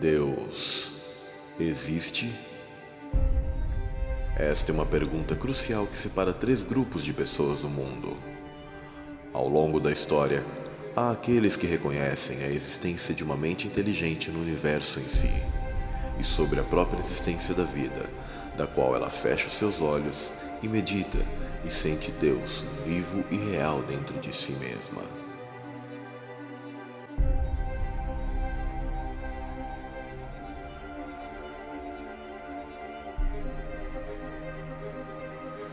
Deus existe? Esta é uma pergunta crucial que separa três grupos de pessoas do mundo. Ao longo da história, há aqueles que reconhecem a existência de uma mente inteligente no universo em si e sobre a própria existência da vida, da qual ela fecha os seus olhos e medita e sente Deus vivo e real dentro de si mesma.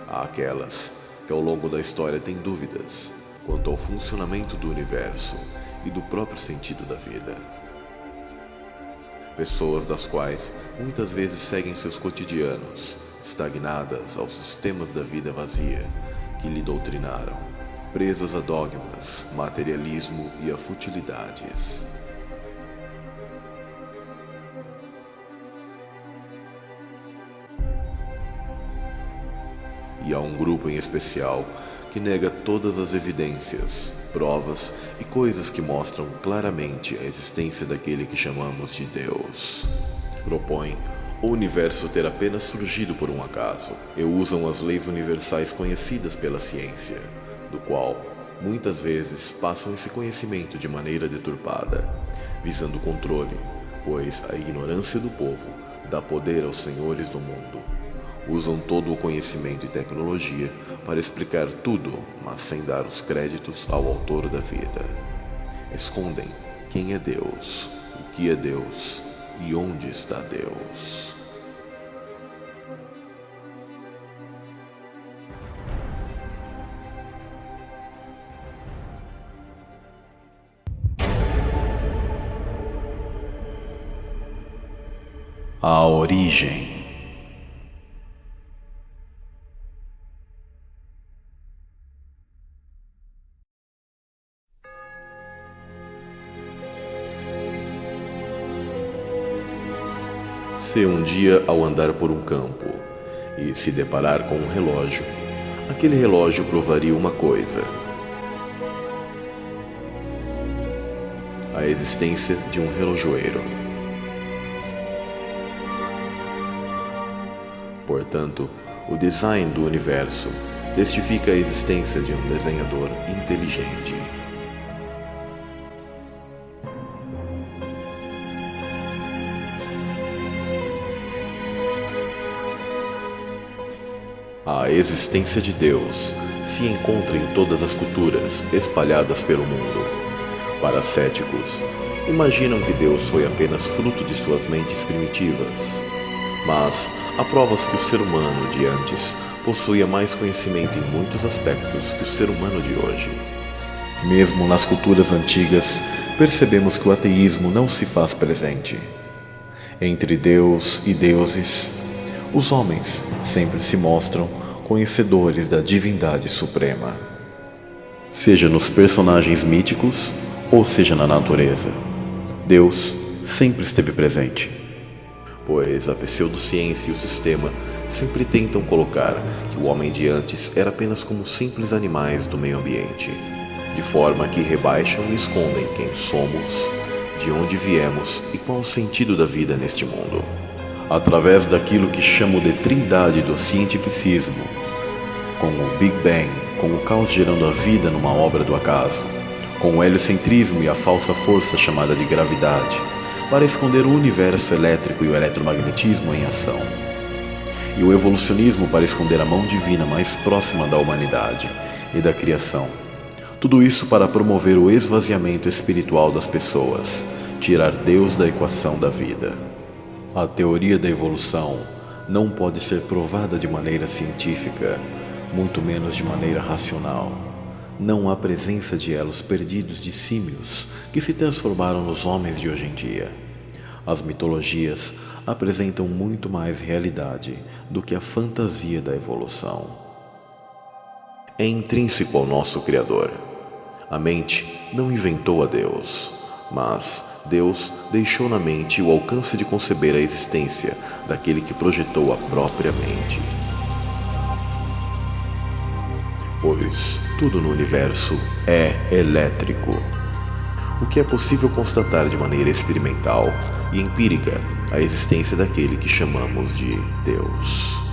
Há aquelas que ao longo da história têm dúvidas quanto ao funcionamento do universo e do próprio sentido da vida. Pessoas das quais muitas vezes seguem seus cotidianos, estagnadas aos sistemas da vida vazia que lhe doutrinaram, presas a dogmas, materialismo e a futilidades. E há um grupo em especial que nega todas as evidências, provas e coisas que mostram claramente a existência daquele que chamamos de Deus. Propõe o universo ter apenas surgido por um acaso e usam as leis universais conhecidas pela ciência, do qual muitas vezes passam esse conhecimento de maneira deturpada, visando o controle, pois a ignorância do povo dá poder aos senhores do mundo. Usam todo o conhecimento e tecnologia para explicar tudo, mas sem dar os créditos ao autor da vida. Escondem quem é Deus, o que é Deus e onde está Deus. A origem. Se um dia, ao andar por um campo e se deparar com um relógio, aquele relógio provaria uma coisa: a existência de um relojoeiro. Portanto, o design do universo testifica a existência de um desenhador inteligente. A existência de Deus se encontra em todas as culturas espalhadas pelo mundo. Para céticos, imaginam que Deus foi apenas fruto de suas mentes primitivas. Mas há provas que o ser humano de antes possuía mais conhecimento em muitos aspectos que o ser humano de hoje. Mesmo nas culturas antigas, percebemos que o ateísmo não se faz presente. Entre Deus e deuses, os homens sempre se mostram conhecedores da divindade suprema, seja nos personagens míticos ou seja na natureza. Deus sempre esteve presente, pois a pseudociência e o sistema sempre tentam colocar que o homem de antes era apenas como simples animais do meio ambiente, de forma que rebaixam e escondem quem somos, de onde viemos e qual o sentido da vida neste mundo. Através daquilo que chamo de trindade do cientificismo, com o Big Bang, com o caos gerando a vida numa obra do acaso, com o heliocentrismo e a falsa força chamada de gravidade, para esconder o universo elétrico e o eletromagnetismo em ação, e o evolucionismo para esconder a mão divina mais próxima da humanidade e da criação. Tudo isso para promover o esvaziamento espiritual das pessoas, tirar Deus da equação da vida. A teoria da evolução não pode ser provada de maneira científica, muito menos de maneira racional. Não há presença de elos perdidos de símios que se transformaram nos homens de hoje em dia. As mitologias apresentam muito mais realidade do que a fantasia da evolução. É intrínseco ao nosso Criador. A mente não inventou a Deus, mas Deus deixou na mente o alcance de conceber a existência daquele que projetou a própria mente. Pois tudo no universo é elétrico. O que é possível constatar de maneira experimental e empírica a existência daquele que chamamos de Deus.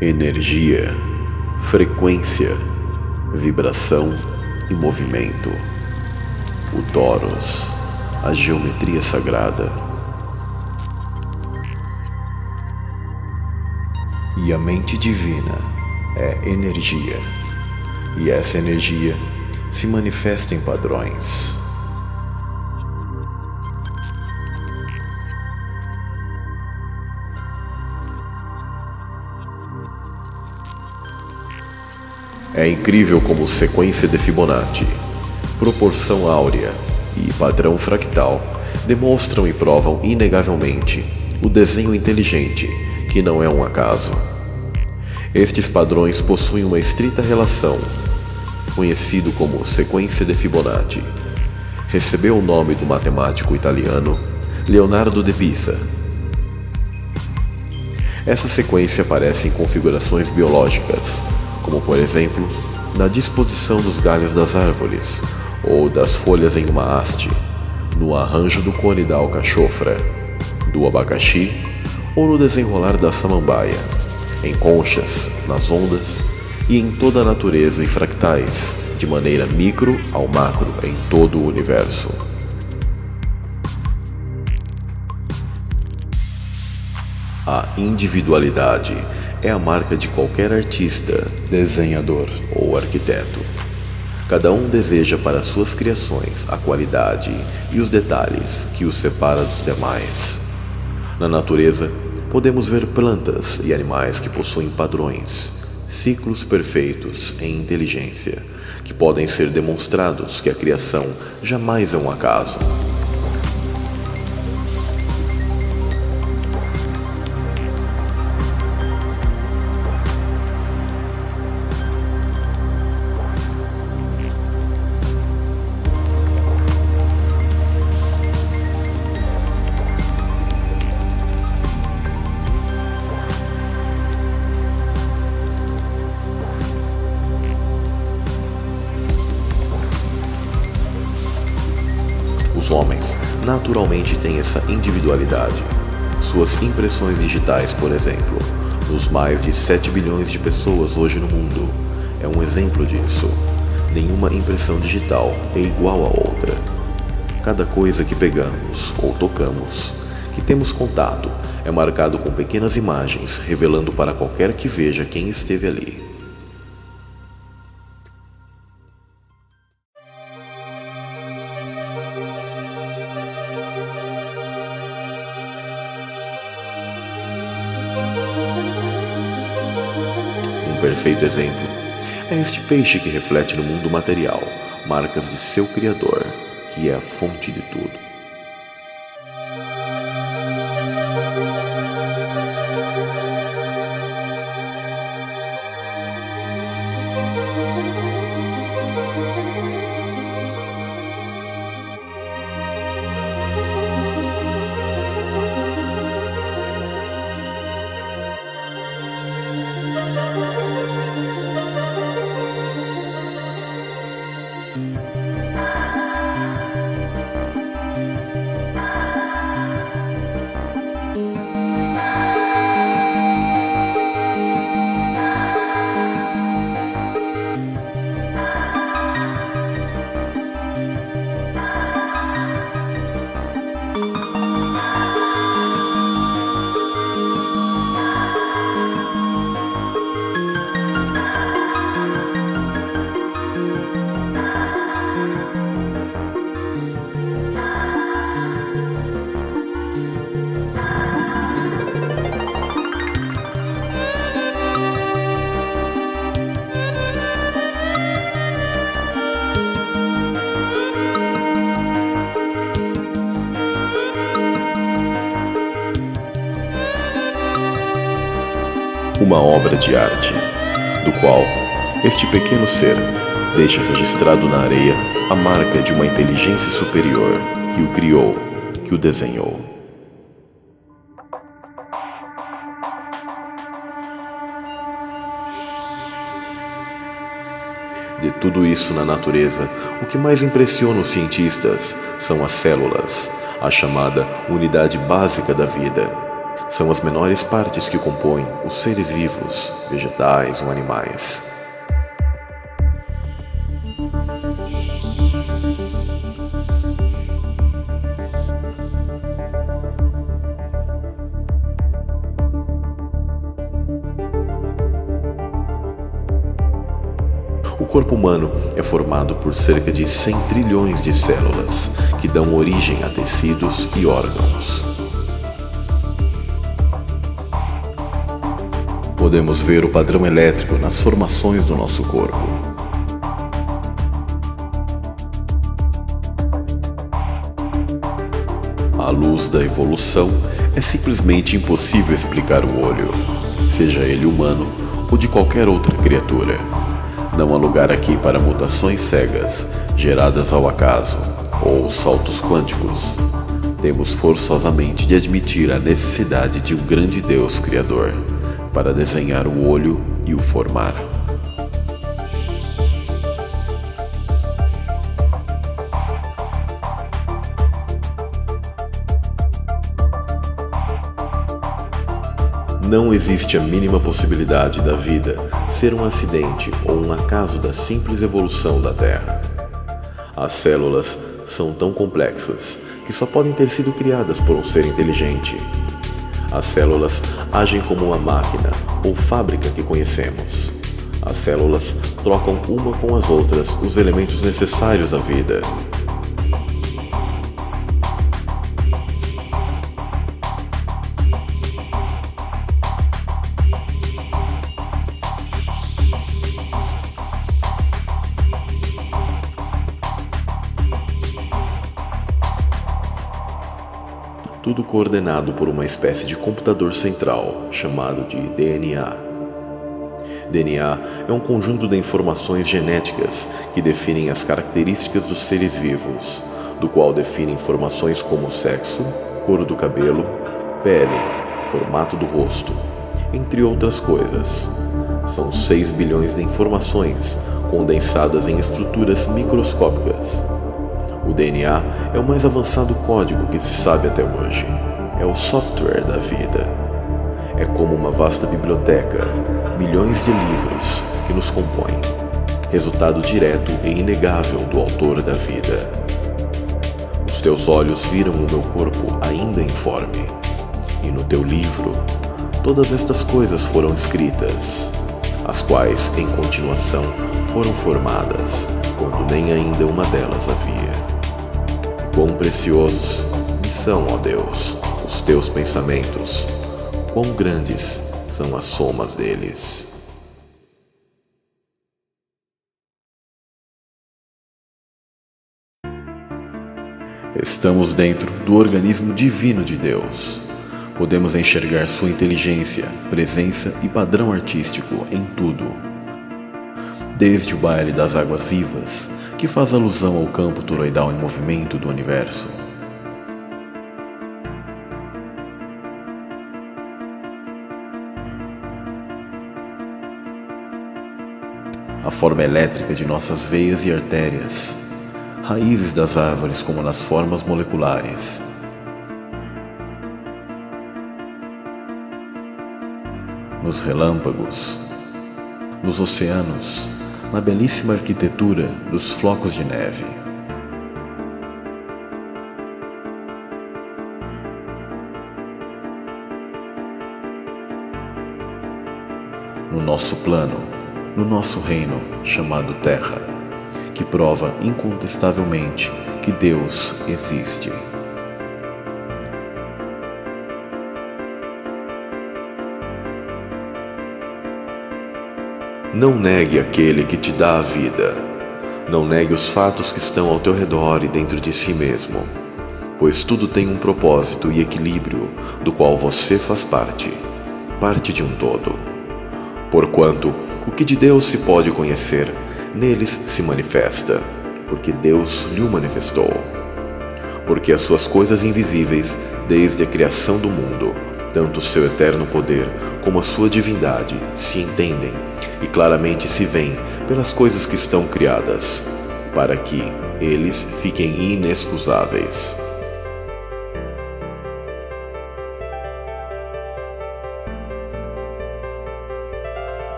Energia, frequência, vibração e movimento. O Toros, a geometria sagrada. E a mente divina é energia. E essa energia se manifesta em padrões. É incrível como sequência de Fibonacci, proporção áurea e padrão fractal demonstram e provam inegavelmente o desenho inteligente, que não é um acaso. Estes padrões possuem uma estrita relação, conhecido como sequência de Fibonacci. Recebeu o nome do matemático italiano Leonardo de Pisa. Essa sequência aparece em configurações biológicas, como por exemplo, na disposição dos galhos das árvores, ou das folhas em uma haste, no arranjo do cone da alcachofra, do abacaxi, ou no desenrolar da samambaia, em conchas, nas ondas e em toda a natureza e fractais, de maneira micro ao macro em todo o universo. A individualidade é a marca de qualquer artista, desenhador ou arquiteto. Cada um deseja para suas criações a qualidade e os detalhes que os separa dos demais. Na natureza, podemos ver plantas e animais que possuem padrões, ciclos perfeitos em inteligência, que podem ser demonstrados que a criação jamais é um acaso. Os homens naturalmente têm essa individualidade. Suas impressões digitais, por exemplo, nos mais de 7 bilhões de pessoas hoje no mundo, é um exemplo disso. Nenhuma impressão digital é igual a outra. Cada coisa que pegamos ou tocamos, que temos contato, é marcado com pequenas imagens, revelando para qualquer que veja quem esteve ali. Um perfeito exemplo é este peixe que reflete no mundo material marcas de seu Criador, que é a fonte de tudo. Uma obra de arte, do qual este pequeno ser deixa registrado na areia a marca de uma inteligência superior que o criou, que o desenhou. De tudo isso na natureza, o que mais impressiona os cientistas são as células, a chamada unidade básica da vida. São as menores partes que compõem os seres vivos, vegetais ou animais. O corpo humano é formado por cerca de 100 trilhões de células, que dão origem a tecidos e órgãos. Podemos ver o padrão elétrico nas formações do nosso corpo. À luz da evolução, é simplesmente impossível explicar o olho, seja ele humano ou de qualquer outra criatura. Não há lugar aqui para mutações cegas, geradas ao acaso, ou saltos quânticos. Temos forçosamente de admitir a necessidade de um grande Deus Criador, para desenhar o olho e o formar. Não existe a mínima possibilidade da vida ser um acidente ou um acaso da simples evolução da Terra. As células são tão complexas que só podem ter sido criadas por um ser inteligente. As células agem como uma máquina ou fábrica que conhecemos. As células trocam uma com as outras os elementos necessários à vida. Tudo coordenado por uma espécie de computador central, chamado de DNA. DNA é um conjunto de informações genéticas que definem as características dos seres vivos, do qual define informações como sexo, cor do cabelo, pele, formato do rosto, entre outras coisas. São 6 bilhões de informações condensadas em estruturas microscópicas. O DNA é o mais avançado código que se sabe até hoje. É o software da vida. É como uma vasta biblioteca, milhões de livros que nos compõem, resultado direto e inegável do autor da vida. Os teus olhos viram o meu corpo ainda informe, e no teu livro todas estas coisas foram escritas, as quais, em continuação, foram formadas, quando nem ainda uma delas havia. Quão preciosos me são, ó Deus, os teus pensamentos, quão grandes são as somas deles. Estamos dentro do organismo divino de Deus. Podemos enxergar sua inteligência, presença e padrão artístico em tudo. Desde o baile das águas vivas, que faz alusão ao campo toroidal em movimento do universo. A forma elétrica de nossas veias e artérias, raízes das árvores como nas formas moleculares. Nos relâmpagos, nos oceanos, na belíssima arquitetura dos flocos de neve. No nosso plano, no nosso reino chamado Terra, que prova incontestavelmente que Deus existe. Não negue aquele que te dá a vida. Não negue os fatos que estão ao teu redor e dentro de si mesmo, pois tudo tem um propósito e equilíbrio do qual você faz parte de um todo. Porquanto o que de Deus se pode conhecer, neles se manifesta, porque Deus lhe o manifestou. Porque as suas coisas invisíveis, desde a criação do mundo, tanto o seu eterno poder como a sua divindade, se entendem e claramente se veem pelas coisas que estão criadas, para que eles fiquem inexcusáveis.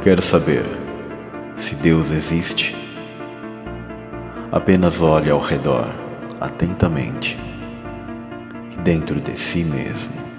Quer saber se Deus existe? Apenas olhe ao redor atentamente e dentro de si mesmo.